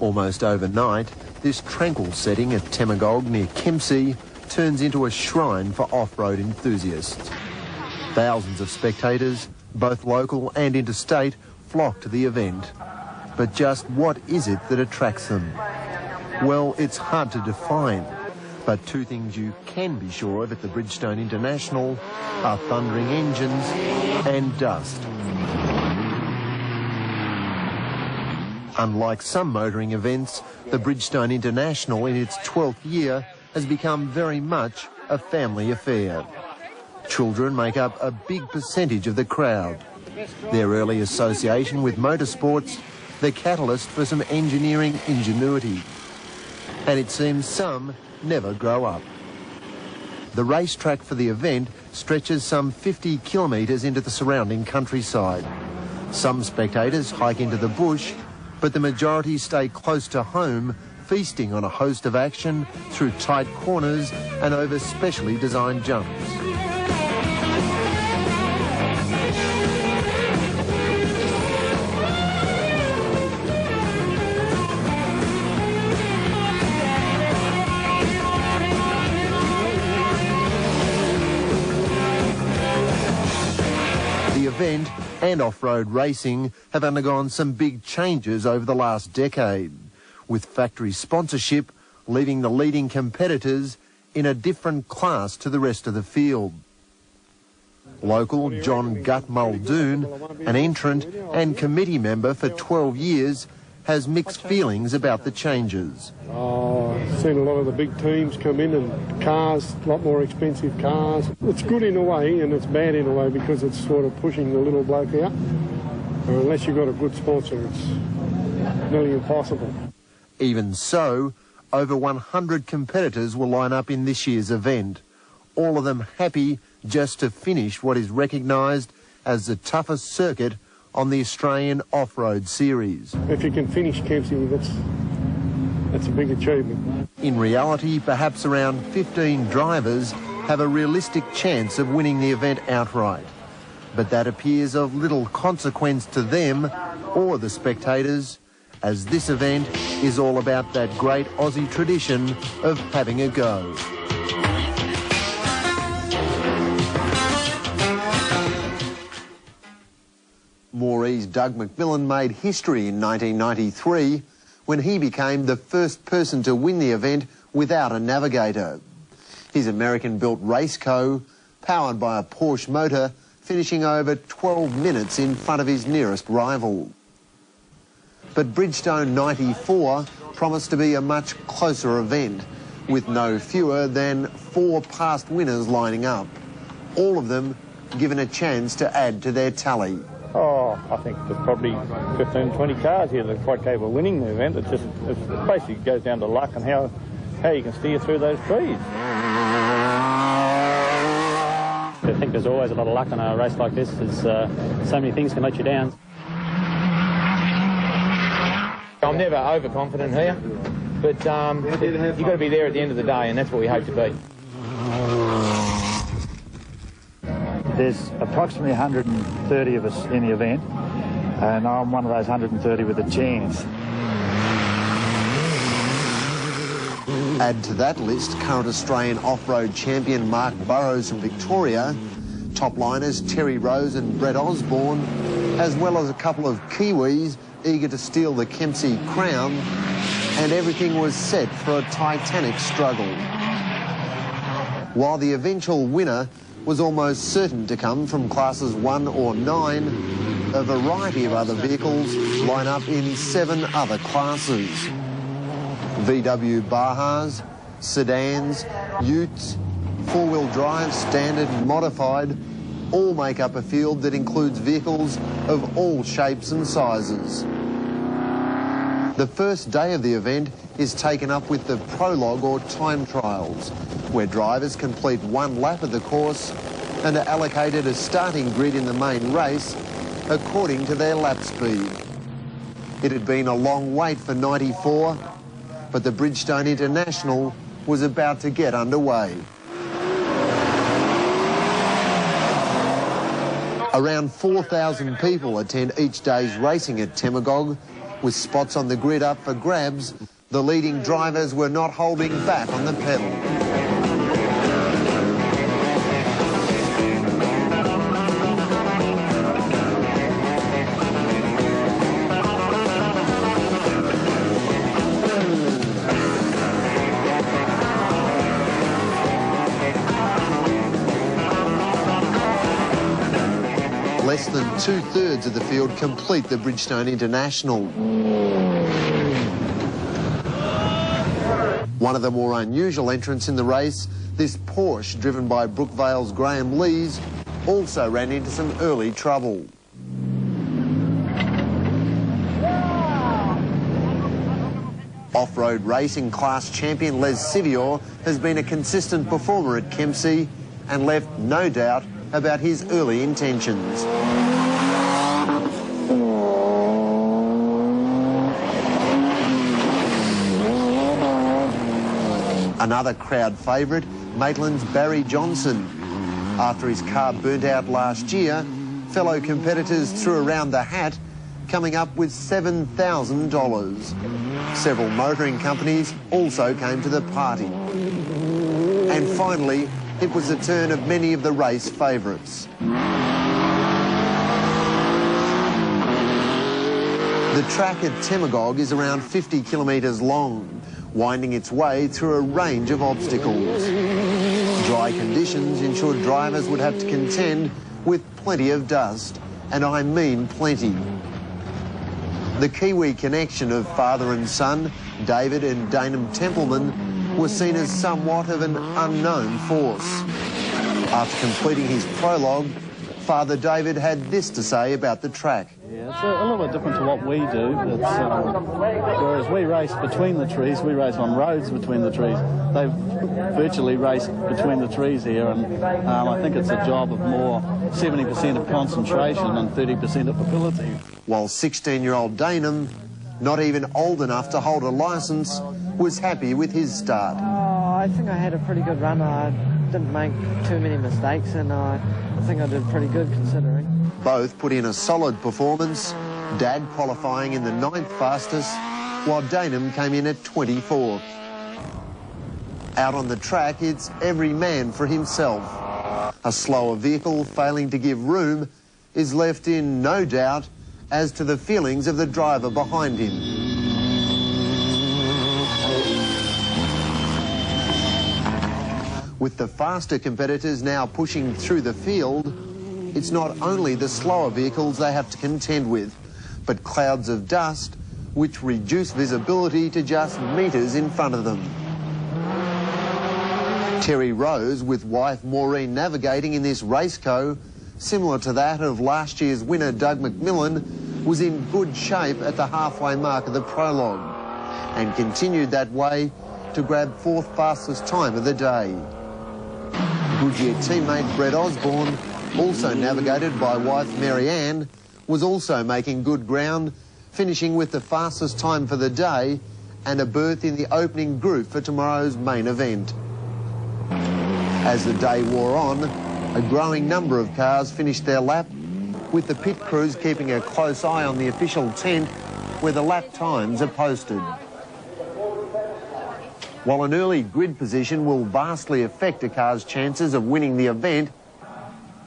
Almost overnight, this tranquil setting at Temagog near Kempsey turns into a shrine for off-road enthusiasts. Thousands of spectators, both local and interstate, flock to the event. But just what is it that attracts them? Well, it's hard to define, but two things you can be sure of at the Bridgestone International are thundering engines and dust. Unlike some motoring events, the Bridgestone International in its 12th year has become very much a family affair. Children make up a big percentage of the crowd. Their early association with motorsports, the catalyst for some engineering ingenuity. And it seems some never grow up. The racetrack for the event stretches some 50 kilometres into the surrounding countryside. Some spectators hike into the bush, but the majority stay close to home, feasting on a host of action through tight corners and over specially designed jumps. The event and off-road racing have undergone some big changes over the last decade, with factory sponsorship leaving the leading competitors in a different class to the rest of the field. Local John Gut Muldoon, an entrant and committee member for 12 years, has mixed feelings about the changes. I've seen a lot of the big teams come in and cars, a lot more expensive cars. It's good in a way and it's bad in a way because it's sort of pushing the little bloke out. Unless you've got a good sponsor, it's nearly impossible. Even so, over 100 competitors will line up in this year's event, all of them happy just to finish what is recognised as the toughest circuit on the Australian off-road series. If you can finish Kempsey, that's a big achievement. In reality, perhaps around 15 drivers have a realistic chance of winning the event outright. But that appears of little consequence to them or the spectators, as this event is all about that great Aussie tradition of having a go. Morey's Doug McMillan made history in 1993 when he became the first person to win the event without a navigator. His American-built Raceco, powered by a Porsche motor, finishing over 12 minutes in front of his nearest rival. But Bridgestone 94 promised to be a much closer event, with no fewer than 4 past winners lining up, all of them given a chance to add to their tally. Oh, I think there's probably 15, 20 cars here that are quite capable of winning the event. It basically goes down to luck and how you can steer through those trees. I think there's always a lot of luck in a race like this. There's so many things can let you down. I'm never overconfident here, but you've got to be there at the end of the day, and that's what we hope to be. There's approximately 130 of us in the event, and I'm one of those 130 with a chance. Add to that list current Australian off-road champion Mark Burrows from Victoria, top liners Terry Rose and Brett Osborne, as well as a couple of Kiwis eager to steal the Kempsey crown, and everything was set for a titanic struggle. While the eventual winner was almost certain to come from classes 1 or 9, a variety of other vehicles line up in 7 other classes. VW Bajas, sedans, utes, four-wheel drive, standard and modified, all make up a field that includes vehicles of all shapes and sizes. The first day of the event is taken up with the prologue or time trials, where drivers complete 1 lap of the course and are allocated a starting grid in the main race according to their lap speed. It had been a long wait for 94, but the Bridgestone International was about to get underway. Around 4,000 people attend each day's racing at Temagog, With spots on the grid up for grabs, the leading drivers were not holding back on the pedal. Less than 2/3 of the field complete the Bridgestone International. One of the more unusual entrants in the race, this Porsche driven by Brookvale's Graham Lees, also ran into some early trouble. Off-road racing class champion Les Sivior has been a consistent performer at Kempsey and left no doubt about his early intentions. Another crowd favourite, Maitland's Barry Johnson. After his car burnt out last year, fellow competitors threw around the hat, coming up with $7,000. Several motoring companies also came to the party. And finally, it was the turn of many of the race favourites. The track at Temagog is around 50 kilometres long, winding its way through a range of obstacles. Dry conditions ensured drivers would have to contend with plenty of dust, and I mean plenty. The Kiwi connection of father and son, David and Danum Templeman, was seen as somewhat of an unknown force. After completing his prologue, Father David had this to say about the track. Yeah, it's a little bit different to what we do. Whereas we race between the trees, we race on roads between the trees. They virtually race between the trees here, and I think it's a job of more 70% of concentration and 30% of ability. While 16-year-old Danum, not even old enough to hold a licence, was happy with his start. Oh, I think I had a pretty good run. I didn't make too many mistakes, and I think I did pretty good considering. Both put in a solid performance, Dad qualifying in the 9th fastest, while Danum came in at 24th. Out on the track, it's every man for himself. A slower vehicle failing to give room is left in no doubt as to the feelings of the driver behind him. With the faster competitors now pushing through the field, it's not only the slower vehicles they have to contend with, but clouds of dust which reduce visibility to just metres in front of them. Terry Rose, with wife Maureen navigating in this raceco, similar to that of last year's winner Doug McMillan, was in good shape at the halfway mark of the prologue and continued that way to grab 4th fastest time of the day. Goodyear teammate Brett Osborne, also navigated by wife Mary Ann, was also making good ground, finishing with the fastest time for the day and a berth in the opening group for tomorrow's main event. As the day wore on, a growing number of cars finished their lap, with the pit crews keeping a close eye on the official tent where the lap times are posted. While an early grid position will vastly affect a car's chances of winning the event,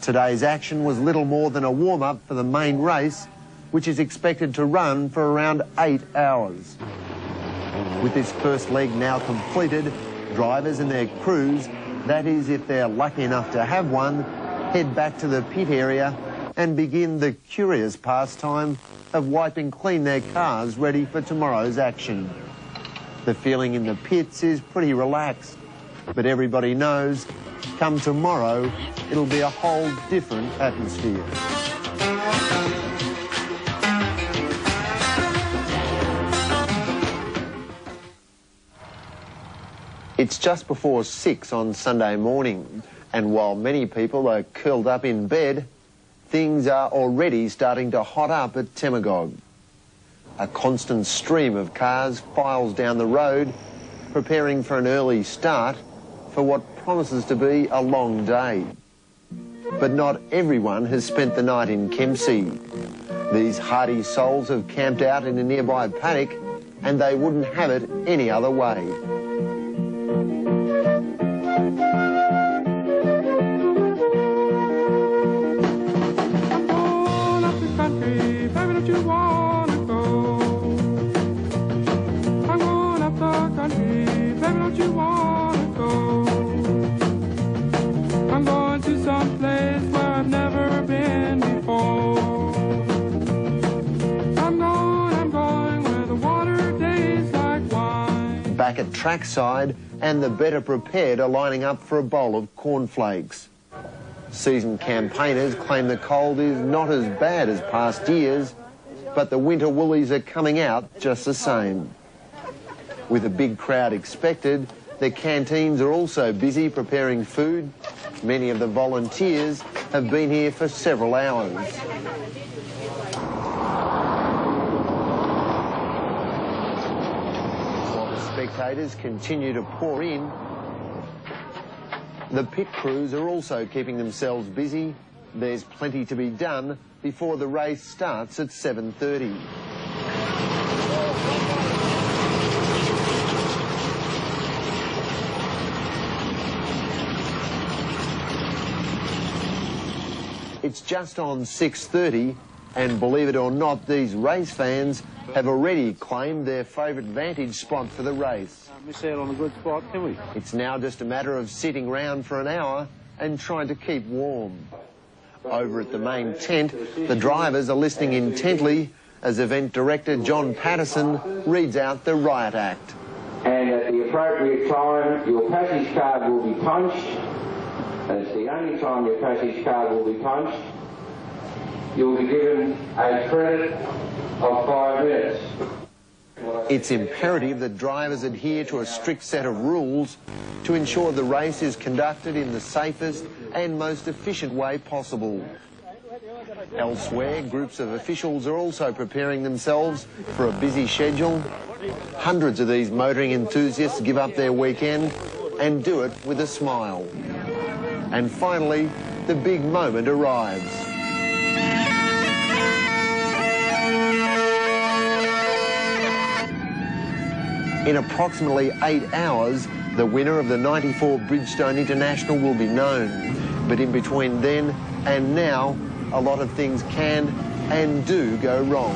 today's action was little more than a warm-up for the main race, which is expected to run for around 8 hours. With this first leg now completed, drivers and their crews, that is if they're lucky enough to have one, head back to the pit area and begin the curious pastime of wiping clean their cars ready for tomorrow's action. The feeling in the pits is pretty relaxed, but everybody knows, come tomorrow, it'll be a whole different atmosphere. It's just before 6 on Sunday morning, and while many people are curled up in bed, things are already starting to hot up at Temagog. A constant stream of cars files down the road, preparing for an early start for what promises to be a long day. But not everyone has spent the night in Kempsey. These hardy souls have camped out in a nearby paddock, and they wouldn't have it any other way. Back at trackside, and the better prepared are lining up for a bowl of cornflakes. Seasoned campaigners claim the cold is not as bad as past years, but the winter woolies are coming out just the same. With a big crowd expected, the canteens are also busy preparing food. Many of the volunteers have been here for several hours. Spectators continue to pour in. The pit crews are also keeping themselves busy. There's plenty to be done before the race starts at 7:30. It's just on 6:30, and believe it or not, these race fans have already claimed their favourite vantage spot for the race. Miss out on a good spot, can we? It's now just a matter of sitting round for an hour and trying to keep warm. Over at the main tent, the drivers are listening intently as event director John Patterson reads out the riot act. And at the appropriate time, your passage card will be punched, and it's the only time your passage card will be punched. You'll be given a credit of 5 minutes. It's imperative that drivers adhere to a strict set of rules to ensure the race is conducted in the safest and most efficient way possible. Elsewhere, groups of officials are also preparing themselves for a busy schedule. Hundreds of these motoring enthusiasts give up their weekend and do it with a smile. And finally, the big moment arrives. In approximately 8 hours, the winner of the '94 Bridgestone International will be known. But in between then and now, a lot of things can and do go wrong.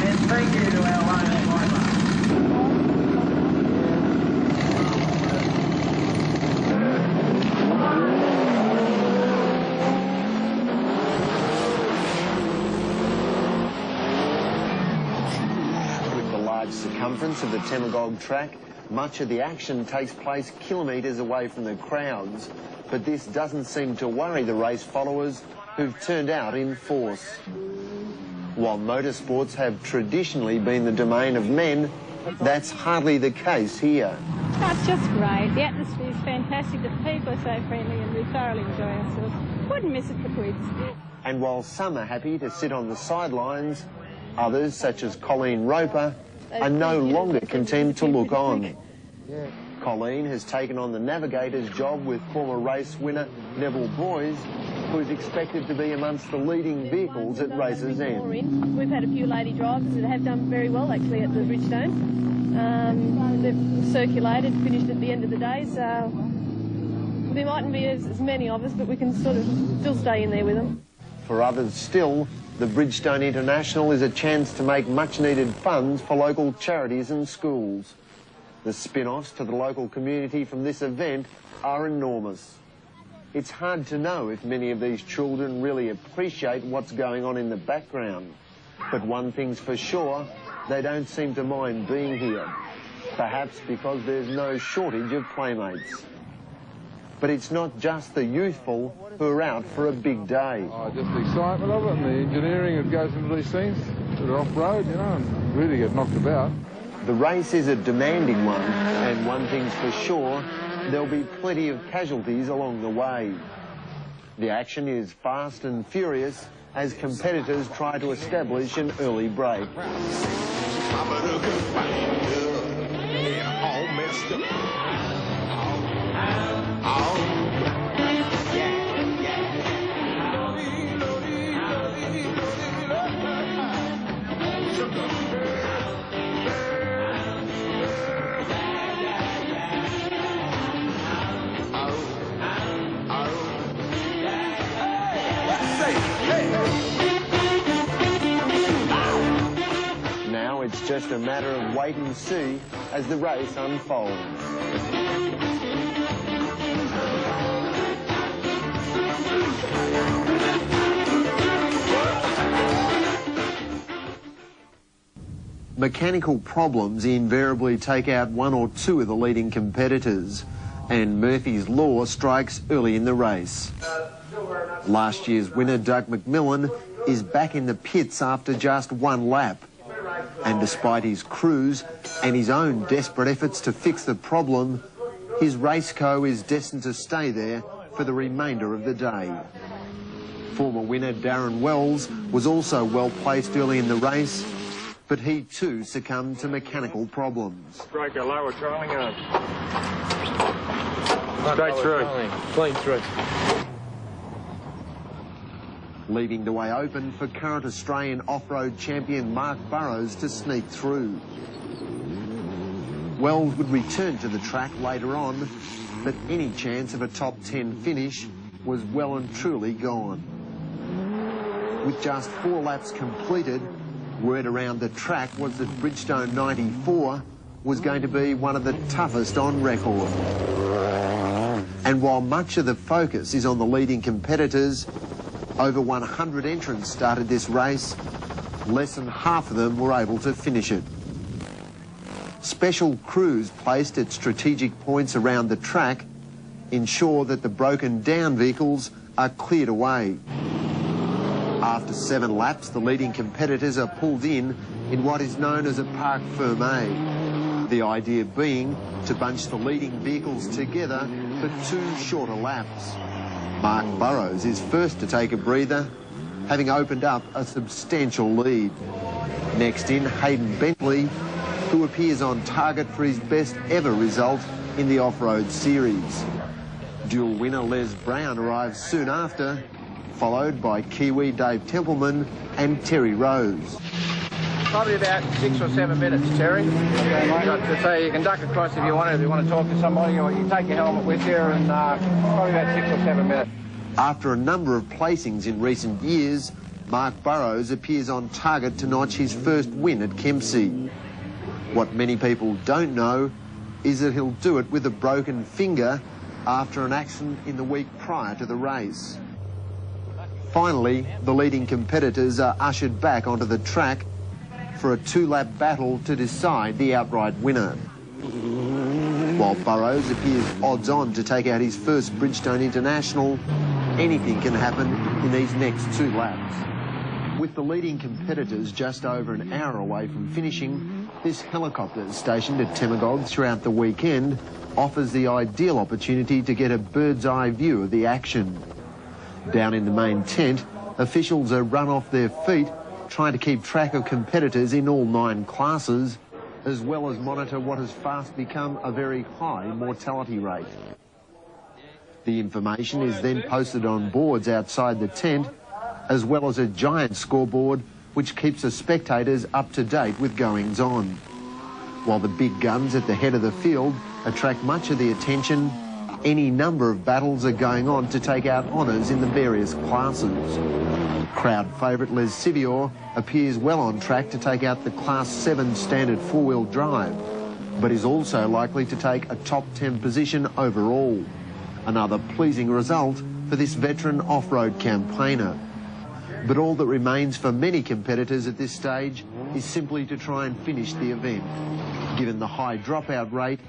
And thank you to our circumference of the Temagog track, much of the action takes place kilometres away from the crowds, but this doesn't seem to worry the race followers who've turned out in force. While motorsports have traditionally been the domain of men, that's hardly the case here. Oh, it's just great. The atmosphere is fantastic. The people are so friendly and we thoroughly enjoy ourselves. Wouldn't miss it for quids. And while some are happy to sit on the sidelines, others, such as Colleen Roper, are no longer content to look on. Colleen has taken on the navigator's job with former race winner Neville Boys, who is expected to be amongst the leading vehicles at races' end. We've had a few lady drivers that have done very well actually at the Bridgestone. They've circulated, finished at the end of the day, so there mightn't be as many of us, but we can sort of still stay in there with them. For others still, the Bridgestone International is a chance to make much-needed funds for local charities and schools. The spin-offs to the local community from this event are enormous. It's hard to know if many of these children really appreciate what's going on in the background. But one thing's for sure, they don't seem to mind being here. Perhaps because there's no shortage of playmates. But it's not just the youthful who are out for a big day. Oh, just the excitement of it and the engineering that goes into these things that are off-road, you know, and really get knocked about. The race is a demanding one, and one thing's for sure, there'll be plenty of casualties along the way. The action is fast and furious as competitors try to establish an early break. just a matter of wait and see as the race unfolds. Mechanical problems invariably take out one or two of the leading competitors, and Murphy's Law strikes early in the race. Last year's winner, Doug McMillan, is back in the pits after just one lap. And despite his crews and his own desperate efforts to fix the problem, his race co is destined to stay there for the remainder of the day. Former winner Darren Wells was also well placed early in the race, but he too succumbed to mechanical problems. Break a lower trailing arm. Straight through. Clean through. Leaving the way open for current Australian off-road champion Mark Burrows to sneak through. Wells would return to the track later on, but any chance of a top 10 finish was well and truly gone. With just 4 laps completed, word around the track was that Bridgestone 94 was going to be one of the toughest on record. And while much of the focus is on the leading competitors, over 100 entrants started this race. Less than half of them were able to finish it. Special crews placed at strategic points around the track ensure that the broken down vehicles are cleared away. After 7 laps, the leading competitors are pulled in what is known as a parc fermé. The idea being to bunch the leading vehicles together for 2 shorter laps. Mark Burrows is first to take a breather, having opened up a substantial lead. Next in, Hayden Bentley, who appears on target for his best ever result in the off-road series. Dual winner Les Brown arrives soon after, followed by Kiwi Dave Templeman and Terry Rose. Probably about 6 or 7 minutes, Terry. So you can duck across if you want to talk to somebody, or you take your helmet with you, and probably about 6 or 7 minutes. After a number of placings in recent years, Mark Burrows appears on target to notch his first win at Kempsey. What many people don't know is that he'll do it with a broken finger after an accident in the week prior to the race. Finally, the leading competitors are ushered back onto the track for a 2-lap battle to decide the outright winner. While Burrows appears odds-on to take out his first Bridgestone International, anything can happen in these next 2 laps. With the leading competitors just over an hour away from finishing, this helicopter stationed at Temagog throughout the weekend offers the ideal opportunity to get a bird's-eye view of the action. Down in the main tent, officials are run off their feet trying to keep track of competitors in all 9 classes, as well as monitor what has fast become a very high mortality rate. The information is then posted on boards outside the tent, as well as a giant scoreboard which keeps the spectators up to date with goings-on. While the big guns at the head of the field attract much of the attention, any number of battles are going on to take out honours in the various classes. Crowd favourite Les Sivior appears well on track to take out the Class 7 standard 4-wheel drive, but is also likely to take a top 10 position overall. Another pleasing result for this veteran off-road campaigner. But all that remains for many competitors at this stage is simply to try and finish the event. Given the high dropout rate,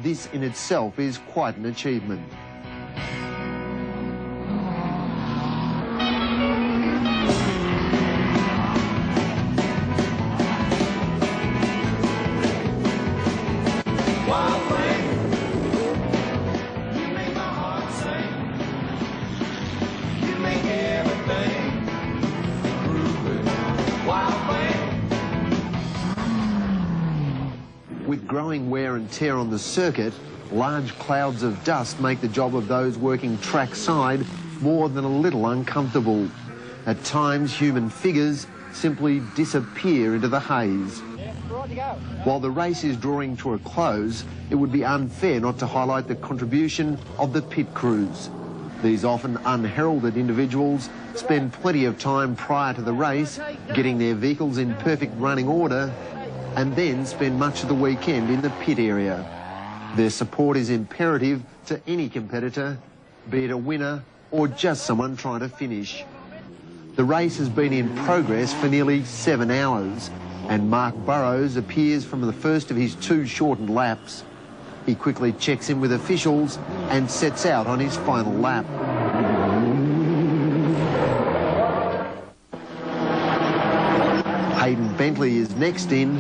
this in itself is quite an achievement. With growing wear and tear on the circuit, large clouds of dust make the job of those working trackside more than a little uncomfortable. At times, human figures simply disappear into the haze. While the race is drawing to a close, it would be unfair not to highlight the contribution of the pit crews. These often unheralded individuals spend plenty of time prior to the race getting their vehicles in perfect running order and then spend much of the weekend in the pit area. Their support is imperative to any competitor, be it a winner or just someone trying to finish. The race has been in progress for nearly 7 hours, and Mark Burrows appears from the first of his 2 shortened laps. He quickly checks in with officials and sets out on his final lap. Hayden Bentley is next in.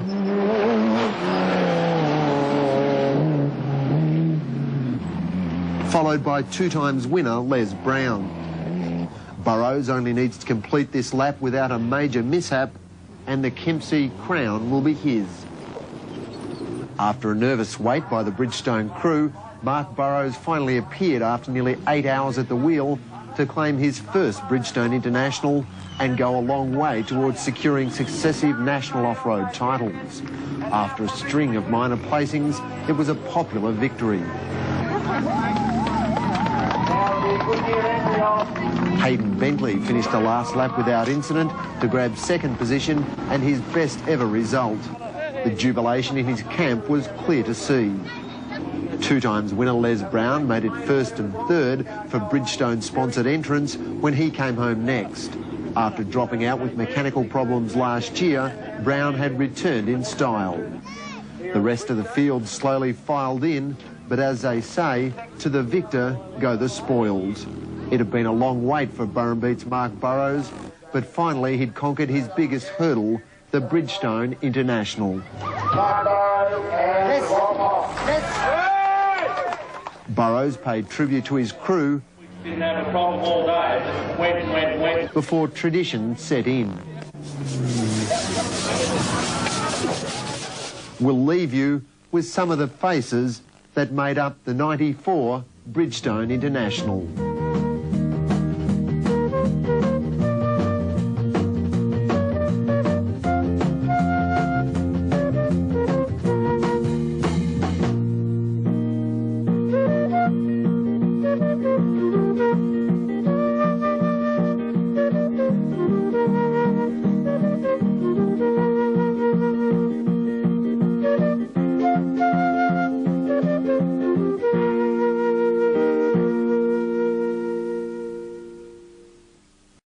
Followed by 2-times winner Les Brown. Burrows only needs to complete this lap without a major mishap, and the Kempsey crown will be his. After a nervous wait by the Bridgestone crew, Mark Burrows finally appeared after nearly 8 hours at the wheel to claim his first Bridgestone International and go a long way towards securing successive national off-road titles. After a string of minor placings, it was a popular victory. Hayden Bentley finished the last lap without incident to grab 2nd position and his best ever result. The jubilation in his camp was clear to see. 2-times winner Les Brown made it 1st and 3rd for Bridgestone-sponsored entrants when he came home next. After dropping out with mechanical problems last year, Brown had returned in style. The rest of the field slowly filed in, but as they say, to the victor go the spoils. It had been a long wait for Burrenbeat's Mark Burrows, but finally he'd conquered his biggest hurdle, the Bridgestone International. Burrows paid tribute to his crew before tradition set in. We'll leave you with some of the faces that made up the '94 Bridgestone International.